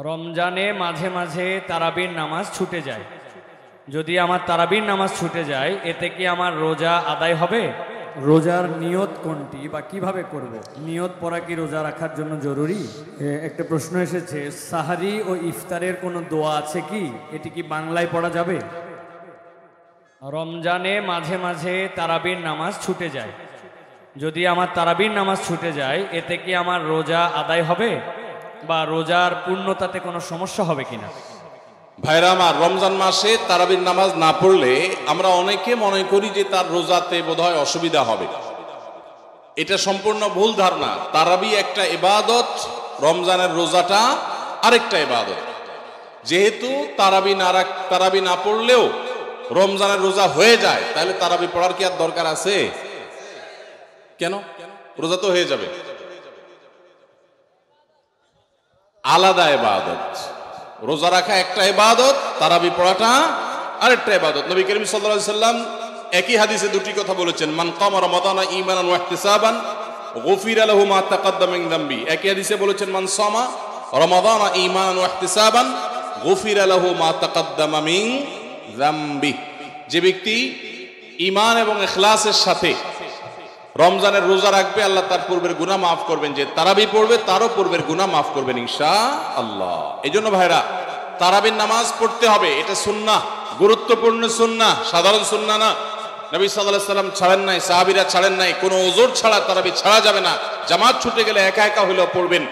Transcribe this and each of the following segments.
রমজানে মাঝে মাঝে তারাবির নামাজ ছুটে যায়। যদি আমার তারাবির নামাজ ছুটে যায়, এতে কি আমার রোজা আদায় হবে? রোজার নিয়ত কোনটি বা কিভাবে করব? নিয়ত পড়া কি রোজা রাখার জন্য জরুরি? একটা প্রশ্ন এসেছে, সাহারি ও ইফতারের কোনো দোয়া আছে কি? এটি কি বাংলায় পড়া যাবে? রমজানে মাঝে মাঝে তারাবির নামাজ ছুটে যায়। যদি আমার তারাবির নামাজ ছুটে যায়, এতে কি আমার রোজা আদায় হবে বা রোজার পূর্ণতাতে কোনো সমস্যা হবে কিনা? ভাইরা আমার, রমজান মাসে তারাবির নামাজ না পড়লে আমরা অনেকে মনে করি যে তার রোজাতে বোধহয় অসুবিধা হবে। এটা সম্পূর্ণ ভুল ধারণা। তারাবি একটা ইবাদত, রমজানের রোজাটা আরেকটা ইবাদত। যেহেতু তারাবি না পড়লেও রমজানের রোজা হয়ে যায়, তাহলে তারাবি পড়ার কি আর দরকার আছে? কেন? রোজা তো হয়ে যাবে। আলাদা ইবাদত। রোজা রাখা একটা ইবাদত, তারাবি পড়াটা আরেকটা ইবাদত। নবী করিম সাল্লাল্লাহু আলাইহি সাল্লাম একই হাদিসে দুটি কথা বলেছেন, মান কামা রমাদানা ঈমানান ওয়া ইহতিসাবান গুফিরা লাহু মা তাকাদ্দামা মিন যামবি। একই হাদিসে বলেছেন, মান সামা রমাদানা ঈমানান ওয়া ইহতিসাবান গুফিরা লাহু মা তাকাদ্দামা মিন যামবি। যে ব্যক্তি ঈমান এবং ইখলাসের সাথে রমজানের রোজা রাখবে, আল্লাহ তার পূর্বের গুনাহ মাফ করবেন। যে তারাবি পড়বে, তারও পূর্বের গুনাহ মাফ করবেন ইনশাআল্লাহ। এইজন্য ভাইরা, তারাবির নামাজ পড়তে হবে। এটা সুন্নাহ, গুরুত্বপূর্ণ সুন্নাহ, সাধারণ সুন্নাহ না। নবী সাল্লাল্লাহু আলাইহি সাল্লাম ছাড়েন নাই, সাহাবীরা ছাড়েন নাই। কোনো ওযর ছাড়া তারাবি ছাড়া যাবে না। জামাত ছুটে গেলে একা একা হলেও পড়বেন,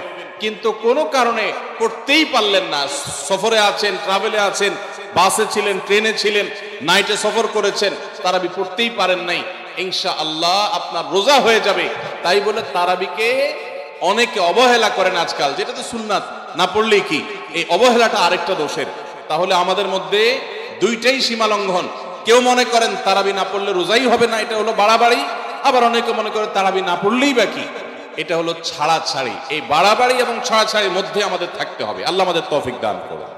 কিন্তু কোনো কারণে পড়তেই পারলেন না, সফরে আছেন, ট্রাভেলে আছেন, বাসে ছিলেন, ট্রেনে ছিলেন, নাইটে সফর করেছেন, তারাবি পড়তেই পারেন নাই, ইনশাআল্লাহ আপনার রোজা হয়ে যাবে। তাই বলে তারাবিকে অনেকে অবহেলা করেন আজকাল, যেটা তো সুন্নাত, না পড়লেই কি? এই অবহেলাটা আরেকটা দোষের। তাহলে আমাদের মধ্যে দুইটাই সীমা লঙ্ঘন। কেউ মনে করেন তারাবি না পড়লে রোজাই হবে না, এটা হলো বাড়াবাড়ি। আবার অনেকে মনে করেন তারাবি না পড়লেই বা কি, এটা হলো ছাড়াছাড়ি। এই বাড়াবাড়ি এবং ছাড়াছাড়ির মধ্যে আমাদের থাকতে হবে। আল্লাহ আমাদের তৌফিক দান করুন।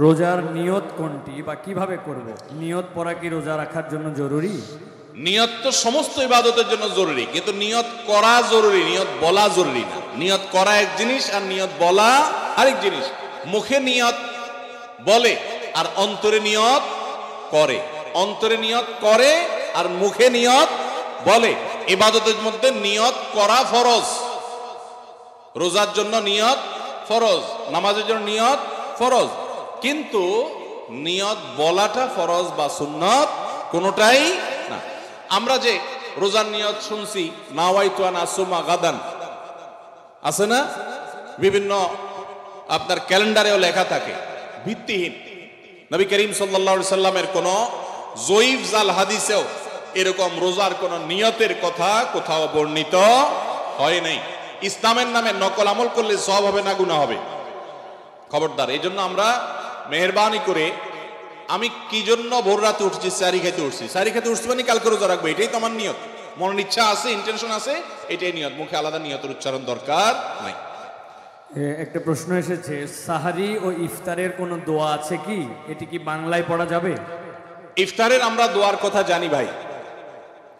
রোজার নিয়ত কোনটি বা কিভাবে করব? নিয়ত পড়া কি রোজা রাখার জন্য জরুরি? নিয়ত তো সমস্ত ইবাদতের জন্য জরুরি, কিন্তু নিয়ত করা জরুরি, নিয়ত বলা জরুরি না। নিয়ত করা এক জিনিস আর নিয়ত বলা আরেক জিনিস। মুখে নিয়ত বলে আর অন্তরে নিয়ত করে। অন্তরে নিয়ত করে আর মুখে নিয়ত বলে। ইবাদতের মধ্যে নিয়ত করা ফরজ। রোজার জন্য নিয়ত ফরজ, নামাজের জন্য নিয়ত ফরজ, কিন্তু নিয়ত বলাটা ফরজ বা সুন্নত কোনোটাই না। আমরা যে রোজার নিয়ত শুনছি, নাওয়াইতু আন আসুমা গাদান, আছে না? বিভিন্ন আপনার ক্যালেন্ডারেও লেখা থাকে, ভিত্তিহীন। নবী করিম সাল্লাল্লাহু আলাইহি সাল্লামের কোন জয়ীফ জাল হাদিসেও এরকম রোজার কোন নিয়তের কথা কোথাও বর্ণিত হয় নাই। ইসলামের নামে নকল আমল করলে সওয়াব হবে না গুনাহ হবে? খবরদার। এই জন্য আমরা মেহেরবানি করে, আমি কি জন্য ভোর রাতে উঠছি? সারি খেতে উঠছি। সারি খেতে উঠছি মানে কালকে রোজা রাখবো, এটাই তো আমার নিয়ত। মনের ইচ্ছা আছে, ইন্টেনশন আছে, এটাই নিয়ত। মুখে আলাদা নিয়তের উচ্চারণ দরকার নাই। একটা প্রশ্ন এসেছে, সাহারি ও ইফতারের কোনো দোয়া আছে কি? এটি কি বাংলায় পড়া যাবে? ইফতারের আমরা দোয়ার কথা জানি ভাই।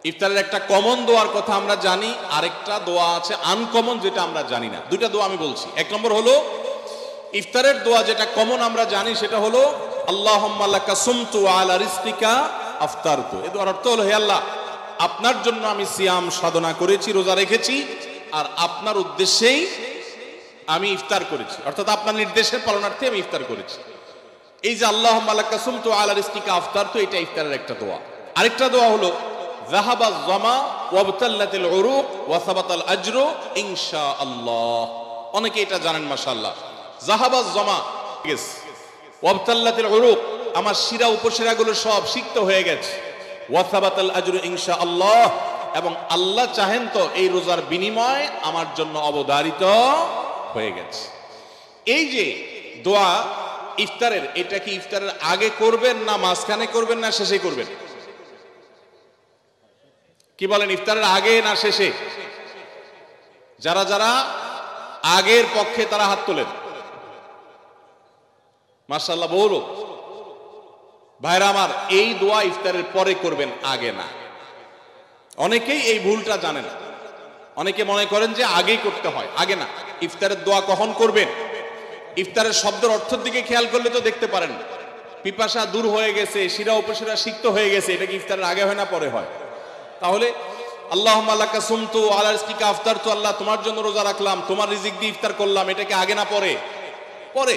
ইফতারের একটা কমন দোয়ার কথা আমরা জানি, আরেকটা দোয়া আছে আনকমন, যেটা আমরা জানি না। দুইটা দোয়া আমি বলছি। এক নম্বর হলো ইফতারের দোয়া, যেটা কমন আমরা জানি, সেটা হলো আল্লাহুম্মা লাকা সুমতু আলা রিজকিকা আফতারতু। এই দোয়ার অর্থ হলো, হে আল্লাহ, আপনার জন্য আমি সিয়াম সাধনা করেছি, রোজা রেখেছি, আর আপনার উদ্দেশ্যেই আমি ইফতার করেছি, অর্থাৎ আপনার নির্দেশের পালনার্থে আমি ইফতার করেছি। এই যে আল্লাহুম্মা লাকা সুমতু আলা রিজকিকা আফতারতু, এটা ইফতারের একটা দোয়া। আরেকটা দোয়া হলো যাহাবাজ যামা ওয়াবতাল্লাতিল উরুক ওয়া সাবাতাল আজরু ইনশাআল্লাহ। অনেকে এটা জানেন, মাশাআল্লাহ। যাহাবাজ যামা, ওয়াবতাল্লাতিল উরুক, আমার শিরা উপশিরাগুলো সব সিক্ত হয়ে গেছে। ওয়া সাবাতাল আজরু ইনশাআল্লাহ, এবং আল্লাহ চাহেন তো এই রোজার বিনিময় আমার জন্য অবধারিত হয়ে গেছে। এই যে দোয়া ইফতারের, এটা কি ইফতারের আগে করবেন, না মাঝখানে করবেন, না শেষে করবেন? কি বলেন, ইফতারের আগে না শেষে? যারা যারা আগের পক্ষে তারা হাত তোলেন, মাশাআল্লাহ। বহু লোক। ভাইরা আমার, এই দোয়া ইফতারের পরে করবেন, আগে না। অনেকেই এই ভুলটা জানেন। অনেকে মনে করেন যে আগেই করতে হয়, আগে না। ইফতারের দোয়া কখন করবেন? ইফতারের শব্দের অর্থের দিকে খেয়াল করলে তো দেখতে পারেন পিপাসা দূর হয়ে গেছে, শিরা উপশিরা সিক্ত হয়ে গেছে, এটা কি ইফতারের আগে হয় না পরে হয়? তাহলে আল্লাহুম্মা লাকা সুমতু আলা রিজকিকা আফতারতু, আল্লাহ তোমার জন্য রোজা রাখলাম, তোমার রিজিক দিয়ে ইফতার করলাম, এটা কি আগে না পরে? পরে।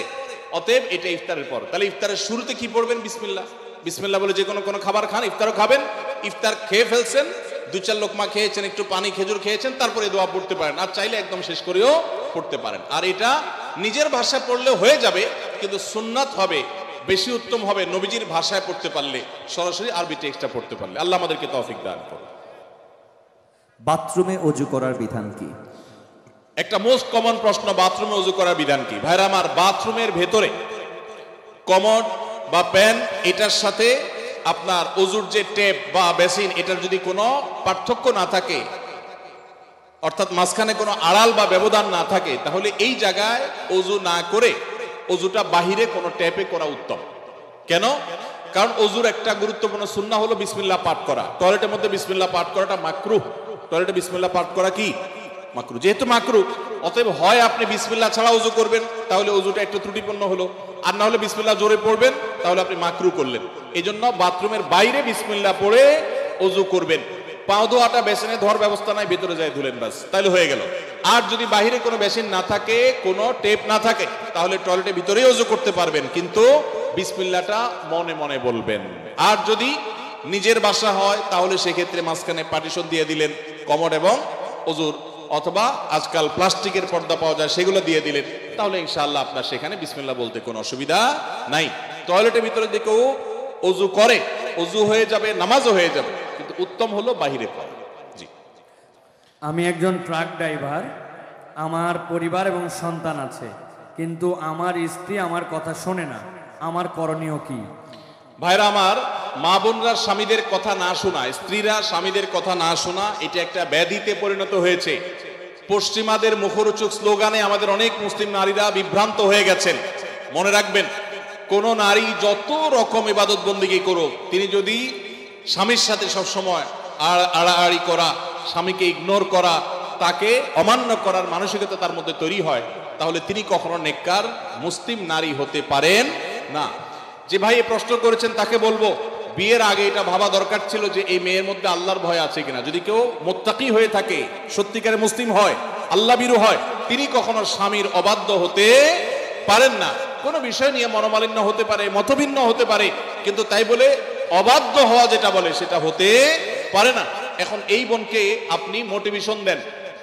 অতএব এটা ইফতারের পর। তাহলে ইফতারের শুরুতে কি পড়বেন? বিসমিল্লাহ। বিসমিল্লাহ বলে যে কোনো খাবার খান, ইফতারও খাবেন। ইফতার খেয়ে ফেলছেন, 2-4 লোকমা খেয়েছেন, একটু পানি খেজুর খেয়েছেন, তারপরে দোয়া পড়তে পারেন। আর চাইলে একদম শেষ করেও পড়তে পারেন। আর এটা নিজের ভাষায় পড়লে হয়ে যাবে, কিন্তু সুন্নাত হবে, বেশি উত্তম হবে নবীজির ভাষায় পড়তে পারলে, সরাসরি আরবি টেক্সটটা পড়তে পারলে। আল্লাহ আমাদেরকে তৌফিক দান করুন। বাথরুমে অজু করার বিধান কি? একটা মোস্ট কমন প্রশ্ন, বাথরুমে ওযু করার বিধান কি? ভাইরা আমার, বাথরুমের ভেতরে কমোড বা প্যান, এটার সাথে আপনার ওযুর যে টেপ বা বেসিন, এটার যদি কোনো পার্থক্য না থাকে, অর্থাৎ মাঝখানে কোনো আড়াল বা ব্যবধান না থাকে, তাহলে এই জায়গায় ওযু না করে ওযুটা বাহিরে কোনো ট্যাপে করা উত্তম। কেন? কারণ ওযুর একটা গুরুত্বপূর্ণ সুন্নাহ হলো বিসমিল্লাহ পাঠ করা। টয়লেটের মধ্যে বিসমিল্লাহ পাঠ করাটা মাকরুহ। টয়লেটে বিসমিল্লাহ পাঠ করা কি? মাকরুহ। যেহেতু মাকরুহ, অতএব হয় আপনি বিসমিল্লাহ ছাড়া ওযু করবেন, তাহলে ওযুটা একটু ত্রুটিপূর্ণ হলো, আর না হলে বিসমিল্লাহ জোরে পড়বেন, তাহলে আপনি মাকরুহ করলেন। এই জন্য বাথরুমের বাইরে বিসমিল্লাহ পড়ে ওযু করবেন। পাও ধোয়াটা বেসিনে ধোয়ার ব্যবস্থা নাই, ভেতরে যায় ধুলেন, বাস, তাহলে হয়ে গেল। আর যদি বাহিরে কোনো বেসিন না থাকে, কোনো টেপ না থাকে, তাহলে টয়লেটের ভিতরেই ওযু করতে পারবেন, কিন্তু বিসমিল্লাহটা মনে মনে বলবেন। আর যদি নিজের বাসা হয়, তাহলে সেক্ষেত্রে মাঝখানে পার্টিশন দিয়ে দিলেন কমোড এবং ওযুর, অথবা আজকাল প্লাস্টিকের পর্দা পাওয়া যায়, সেগুলো দিয়ে দিলেন, তাহলে ইনশাআল্লাহ আপনার সেখানে বিসমিল্লাহ বলতে কোনো অসুবিধা নাই। টয়লেটের ভিতরে যে কেউ ওযু করে, ওযু হয়ে যাবে, নামাজও হয়ে যাবে, কিন্তু উত্তম হলো বাহিরে পড়া। জি। আমি একজন ট্রাক ড্রাইভার, আমার পরিবার এবং সন্তান আছে, কিন্তু আমার স্ত্রী আমার কথা শোনে না, আমার করণীয় কি? ভাইরা আমার, মা বোনরা স্বামীদের কথা না শোনা, স্ত্রীরা স্বামীদের কথা না শোনা, এটা একটা ব্যাধিতে পরিণত হয়েছে। পশ্চিমাদের মুখরোচক স্লোগানে আমাদের অনেক মুসলিম নারীরা বিভ্রান্ত হয়ে গেছেন। মনে রাখবেন, কোন নারী যত রকম ইবাদত বন্দেগী করুক, তিনি যদি স্বামীর সাথে সবসময় আড়াআড়ি করা, স্বামীকে ইগনোর করা, তাকে অমান্য করার মানসিকতা তার মধ্যে তৈরি হয়, তাহলে তিনি কখনো নেককার মুসলিম নারী হতে পারেন না। যে ভাই এই প্রশ্ন করেছেন, তাকে বলবো, বিয়ের আগে এটা ভাবা দরকার ছিল যে এই মেয়ের মধ্যে আল্লাহর ভয় আছে কিনা। যদি কেউ মুত্তাকি হয়ে থাকে, সত্যিকারে মুসলিম হয়, আল্লাহ ভীরু হয়, তিনি কখনো স্বামীর অবাধ্য হতে পারেন না। কোনো বিষয় নিয়ে মনোমালিন্য হতে পারে, মতভিন্ন হতে পারে, কিন্তু তাই বলে অবাধ্য হওয়া যেটা বলে সেটা হতে পারে না। এখন এই বোনকে আপনি মোটিভেশন দেন,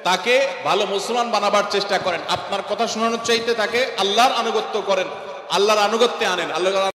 তাকে ভালো মুসলমান বানাবার চেষ্টা করেন। আপনার কথা শোনানোর চাইতে তাকে আল্লাহর আনুগত্য করেন, আল্লাহর আনুগত্যে আনেন। আল্লাহ